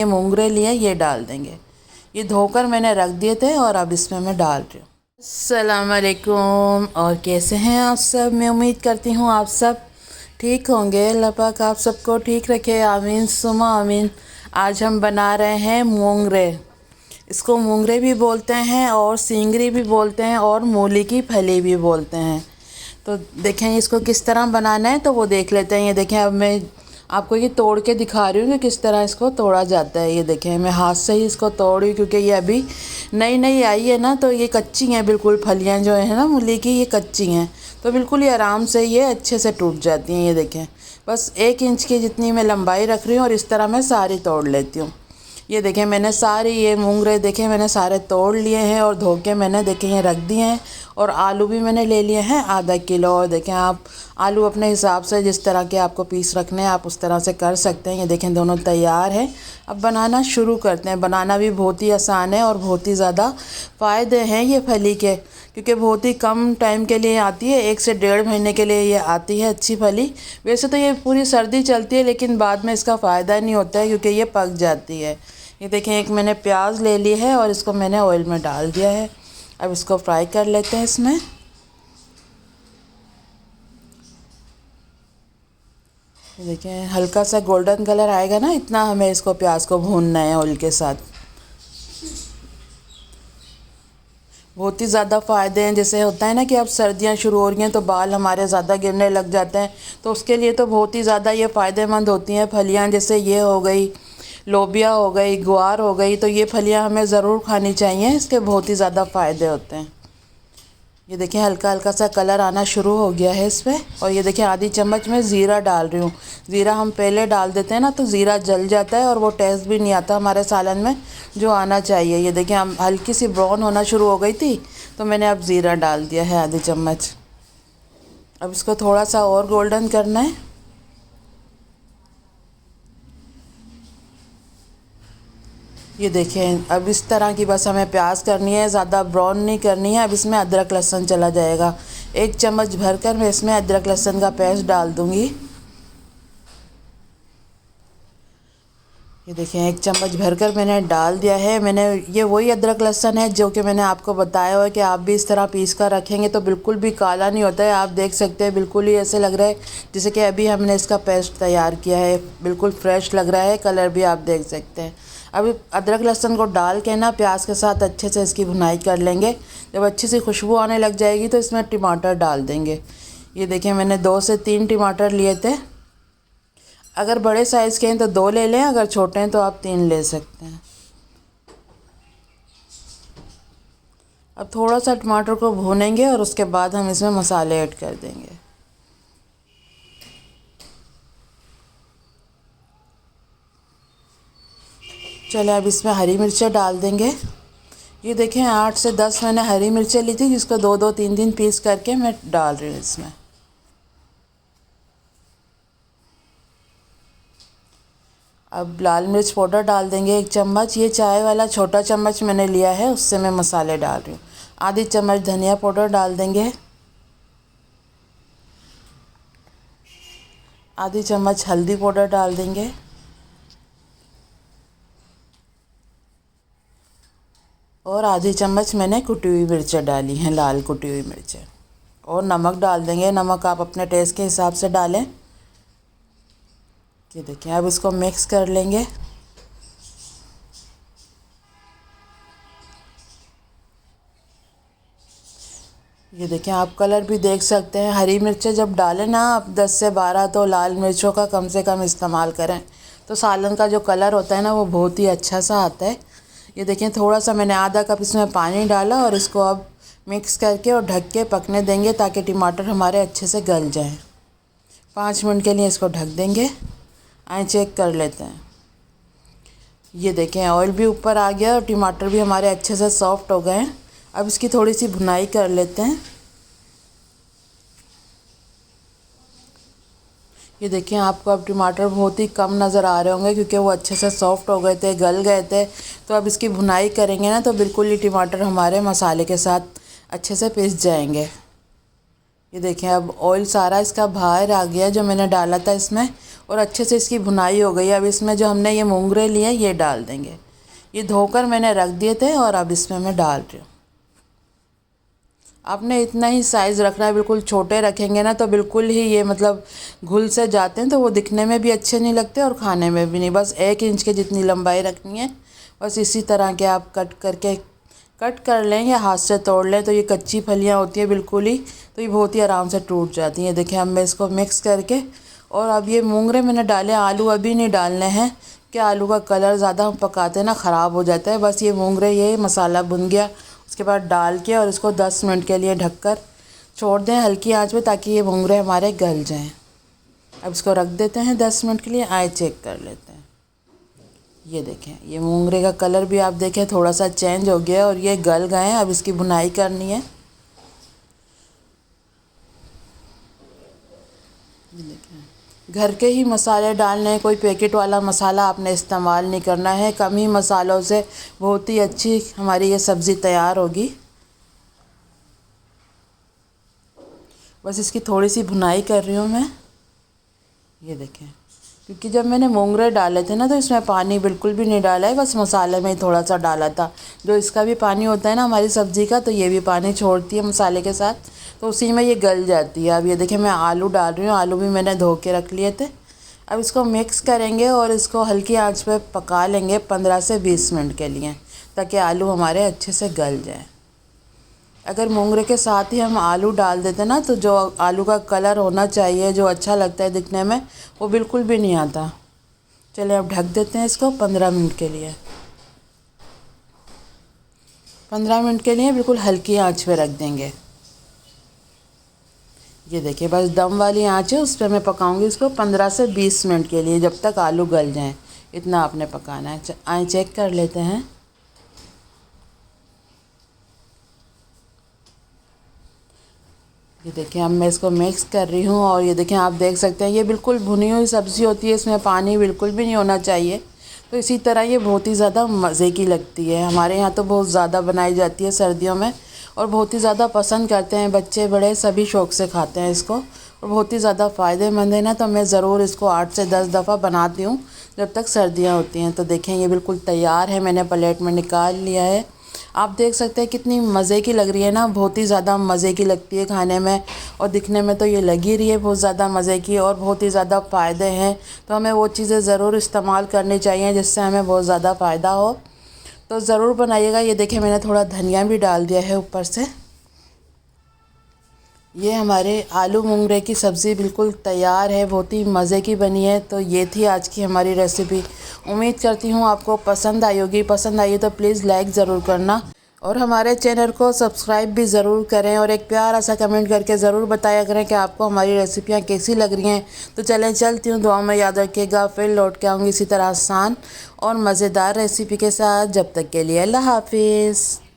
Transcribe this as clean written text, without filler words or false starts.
ये मोंगरे लिए ये डाल देंगे। ये धोकर मैंने रख दिए थे और अब इसमें मैं डाल रही हूँ। अस्सलाम वालेकुम, और कैसे हैं आप सब। मैं उम्मीद करती हूँ आप सब ठीक होंगे। अल्लाह पाक आप सबको ठीक रखे, आमीन सुमा आमीन। आज हम बना रहे हैं मोंगरे। इसको मोंगरे भी बोलते हैं और सिंगरी भी बोलते हैं और मूली की फली भी बोलते हैं। तो देखें इसको किस तरह बनाना है तो वो देख लेते हैं। ये देखें, अब मैं आपको ये तोड़ के दिखा रही हूँ कि किस तरह इसको तोड़ा जाता है। ये देखें, मैं हाथ से ही इसको तोड़ रही हूँ क्योंकि ये अभी नई नई आई है ना, तो ये कच्ची हैं बिल्कुल। फलियाँ जो है ना मूली की, ये कच्ची हैं, तो बिल्कुल ये आराम से ये अच्छे से टूट जाती हैं। ये देखें, बस 1 इंच की जितनी मैं लंबाई रख रही हूँ और इस तरह मैं सारी तोड़ लेती हूँ। ये देखें, मैंने सारी ये मोंगरे देखें मैंने सारे तोड़ लिए हैं और धो के मैंने देखें ये रख दिए हैं। और आलू भी मैंने ले लिए हैं आधा किलो। और देखें, आप आलू अपने हिसाब से जिस तरह के आपको पीस रखने हैं आप उस तरह से कर सकते हैं। ये देखें दोनों तैयार हैं। अब बनाना शुरू करते हैं। बनाना भी बहुत ही आसान है और बहुत ही ज़्यादा फ़ायदे हैं ये फली के, क्योंकि बहुत ही कम टाइम के लिए आती है, 1 से 1.5 महीने के लिए ये आती है अच्छी फली। वैसे तो ये पूरी सर्दी चलती है, लेकिन बाद में इसका फ़ायदा नहीं होता है क्योंकि ये पक जाती है। ये देखें, एक मैंने प्याज ले ली है और इसको मैंने ऑयल में डाल दिया है। अब इसको फ्राई कर लेते हैं इसमें। देखें, हल्का सा गोल्डन कलर आएगा ना, इतना हमें इसको प्याज को भूनना है ऑयल के साथ। बहुत ही ज़्यादा फ़ायदे हैं। जैसे होता है ना कि अब सर्दियाँ शुरू हो रही हैं तो बाल हमारे ज़्यादा गिरने लग जाते हैं, तो उसके लिए तो बहुत ही ज़्यादा ये फ़ायदेमंद होती हैं फलियाँ। जैसे ये हो गई, लोबिया हो गई, ग्वार हो गई, तो ये फलियाँ हमें ज़रूर खानी चाहिए। इसके बहुत ही ज़्यादा फ़ायदे होते हैं। ये देखिए, हल्का हल्का सा कलर आना शुरू हो गया है इस पर। और ये देखिए, आधी चम्मच में ज़ीरा डाल रही हूँ। ज़ीरा हम पहले डाल देते हैं ना तो ज़ीरा जल जाता है और वो टेस्ट भी नहीं आता हमारे सालन में जो आना चाहिए। ये देखिए, हम हल्की सी ब्राउन होना शुरू हो गई थी तो मैंने अब ज़ीरा डाल दिया है आधी चम्मच। अब इसको थोड़ा सा और गोल्डन करना है। ये देखें, अब इस तरह की बस हमें प्याज करनी है, ज़्यादा ब्राउन नहीं करनी है। अब इसमें अदरक लहसुन चला जाएगा। 1 चम्मच भरकर मैं इसमें अदरक लहसुन का पेस्ट डाल दूँगी। ये देखें, 1 चम्मच भरकर मैंने डाल दिया है। मैंने ये वही अदरक लहसुन है जो कि मैंने आपको बताया हुआ है कि आप भी इस तरह पीस कर रखेंगे तो बिल्कुल भी काला नहीं होता है। आप देख सकते हैं, बिल्कुल ही ऐसे लग रहा है जैसे कि अभी हमने इसका पेस्ट तैयार किया है। बिल्कुल फ्रेश लग रहा है, कलर भी आप देख सकते हैं। अब अदरक लहसुन को डाल के ना प्याज के साथ अच्छे से इसकी भुनाई कर लेंगे। जब अच्छी सी खुशबू आने लग जाएगी तो इसमें टमाटर डाल देंगे। ये देखें, मैंने 2 से 3 टमाटर लिए थे। अगर बड़े साइज़ के हैं तो 2 ले लें, अगर छोटे हैं तो आप 3 ले सकते हैं। अब थोड़ा सा टमाटर को भूनेंगे और उसके बाद हम इसमें मसाले ऐड कर देंगे। चलिए, अब इसमें हरी मिर्चें डाल देंगे। ये देखें, 8 से 10 मैंने हरी मिर्चें ली थी, जिसको 2-2 3-3 पीस करके मैं डाल रही हूँ इसमें। अब लाल मिर्च पाउडर डाल देंगे 1 चम्मच। ये चाय वाला छोटा चम्मच मैंने लिया है, उससे मैं मसाले डाल रही हूँ। आधी चम्मच धनिया पाउडर डाल देंगे। आधी चम्मच हल्दी पाउडर डाल देंगे। और आधी चम्मच मैंने कुटी हुई मिर्चें डाली हैं, लाल कुटी हुई मिर्चें। और नमक डाल देंगे। नमक आप अपने टेस्ट के हिसाब से डालें। ये देखिए, अब इसको मिक्स कर लेंगे। ये देखें, आप कलर भी देख सकते हैं। हरी मिर्चें जब डालें ना आप 10 से 12 तो लाल मिर्चों का कम से कम इस्तेमाल करें, तो सालन का जो कलर होता है ना वो बहुत ही अच्छा सा आता है। ये देखें, थोड़ा सा मैंने आधा कप इसमें पानी डाला और इसको अब मिक्स करके और ढक के पकने देंगे ताकि टमाटर हमारे अच्छे से गल जाएं। 5 मिनट के लिए इसको ढक देंगे। आए चेक कर लेते हैं। ये देखें, ऑयल भी ऊपर आ गया और टमाटर भी हमारे अच्छे से सॉफ्ट हो गए हैं। अब इसकी थोड़ी सी भुनाई कर लेते हैं। ये देखें, आपको अब टमाटर बहुत ही कम नज़र आ रहे होंगे क्योंकि वो अच्छे से सॉफ्ट हो गए थे, गल गए थे। तो अब इसकी भुनाई करेंगे ना तो बिल्कुल ही टमाटर हमारे मसाले के साथ अच्छे से पिस जाएंगे। ये देखें, अब ऑयल सारा इसका बाहर आ गया जो मैंने डाला था इसमें। और अच्छे से इसकी भुनाई हो गई। अब इसमें जो हमने ये मोंगरे लिए हैं ये डाल देंगे। ये धोकर मैंने रख दिए थे और अब इसमें मैं डाल रही हूँ। आपने इतना ही साइज़ रखना है, बिल्कुल छोटे रखेंगे ना तो बिल्कुल ही ये मतलब घुल से जाते हैं, तो वो दिखने में भी अच्छे नहीं लगते और खाने में भी नहीं। बस 1 इंच के जितनी लंबाई रखनी है। बस इसी तरह के आप कट कर लें या हाथ से तोड़ लें। तो ये कच्ची फलियाँ होती हैं बिल्कुल ही, तो ये बहुत ही आराम से टूट जाती हैं। देखिए अब मैं इसको मिक्स करके, और अब ये मोंगरे मैंने डाले, आलू अभी नहीं डालने हैं कि आलू का कलर ज़्यादा हम पकाते हैं ना ख़राब हो जाता है। बस ये मोंगरे, ये मसाला भुन गया उसके बाद डाल के और इसको 10 मिनट के लिए ढककर छोड़ दें हल्की आंच पे, ताकि ये मोंगरे हमारे गल जाएं। अब इसको रख देते हैं 10 मिनट के लिए। आए चेक कर लेते हैं। ये देखें, ये मोंगरे का कलर भी आप देखें थोड़ा सा चेंज हो गया और ये गल गए हैं। अब इसकी भुनाई करनी है। ये देखें, घर के ही मसाले डालने हैं, कोई पैकेट वाला मसाला आपने इस्तेमाल नहीं करना है। कम ही मसालों से बहुत ही अच्छी हमारी ये सब्ज़ी तैयार होगी। बस इसकी थोड़ी सी भुनाई कर रही हूँ मैं। ये देखें, क्योंकि जब मैंने मोंगरे डाले थे ना तो इसमें पानी बिल्कुल भी नहीं डाला है, बस मसाले में ही थोड़ा सा डाला था। जो इसका भी पानी होता है ना हमारी सब्ज़ी का, तो ये भी पानी छोड़ती है मसाले के साथ, तो उसी में ये गल जाती है। अब ये देखें, मैं आलू डाल रही हूँ। आलू भी मैंने धो के रख लिए थे। अब इसको मिक्स करेंगे और इसको हल्की आंच पे पका लेंगे 15 से 20 मिनट के लिए, ताकि आलू हमारे अच्छे से गल जाए। अगर मोंगरे के साथ ही हम आलू डाल देते ना, तो जो आलू का कलर होना चाहिए, जो अच्छा लगता है दिखने में, वो बिल्कुल भी नहीं आता। चलिए अब ढक देते हैं इसको 15 मिनट के लिए। 15 मिनट के लिए बिल्कुल हल्की आंच पे रख देंगे। ये देखिए, बस दम वाली आंच है, उस पर मैं पकाऊंगी इसको 15 से 20 मिनट के लिए, जब तक आलू गल जाएं। इतना आपने पकाना है। आए चेक कर लेते हैं। ये देखिए, अब मैं इसको मिक्स कर रही हूँ और ये देखें, आप देख सकते हैं ये बिल्कुल भुनी हुई सब्ज़ी होती है, इसमें पानी बिल्कुल भी नहीं होना चाहिए। तो इसी तरह ये बहुत ही ज़्यादा मज़े की लगती है। हमारे यहाँ तो बहुत ज़्यादा बनाई जाती है सर्दियों में, और बहुत ही ज़्यादा पसंद करते हैं बच्चे बड़े, सभी शौक़ से खाते हैं इसको, और बहुत ही ज़्यादा फ़ायदेमंद है ना। तो मैं ज़रूर इसको 8 से 10 दफ़ा बनाती हूँ जब तक सर्दियाँ होती हैं। तो देखें, ये बिल्कुल तैयार है, मैंने प्लेट में निकाल लिया है। आप देख सकते हैं कितनी मज़े की लग रही है ना, बहुत ही ज़्यादा मज़े की लगती है खाने में, और दिखने में तो ये लग ही रही है बहुत ज़्यादा मज़े की, और बहुत ही ज़्यादा फ़ायदे हैं। तो हमें वो चीज़ें ज़रूर इस्तेमाल करनी चाहिए जिससे हमें बहुत ज़्यादा फ़ायदा हो। तो ज़रूर बनाइएगा। ये देखिए, मैंने थोड़ा धनिया भी डाल दिया है ऊपर से। ये हमारे आलू मोंगरे की सब्ज़ी बिल्कुल तैयार है, बहुत ही मज़े की बनी है। तो ये थी आज की हमारी रेसिपी। उम्मीद करती हूँ आपको पसंद आई होगी। पसंद आई तो प्लीज़ लाइक ज़रूर करना, और हमारे चैनल को सब्सक्राइब भी ज़रूर करें, और एक प्यारा सा कमेंट करके ज़रूर बताया करें कि आपको हमारी रेसिपियाँ कैसी लग रही हैं। तो चलती हूँ, दुआ में याद रखिएगा। फिर लौट के आऊँगी इसी तरह आसान और मज़ेदार रेसिपी के साथ। जब तक के लिए अल्लाह हाफिज़।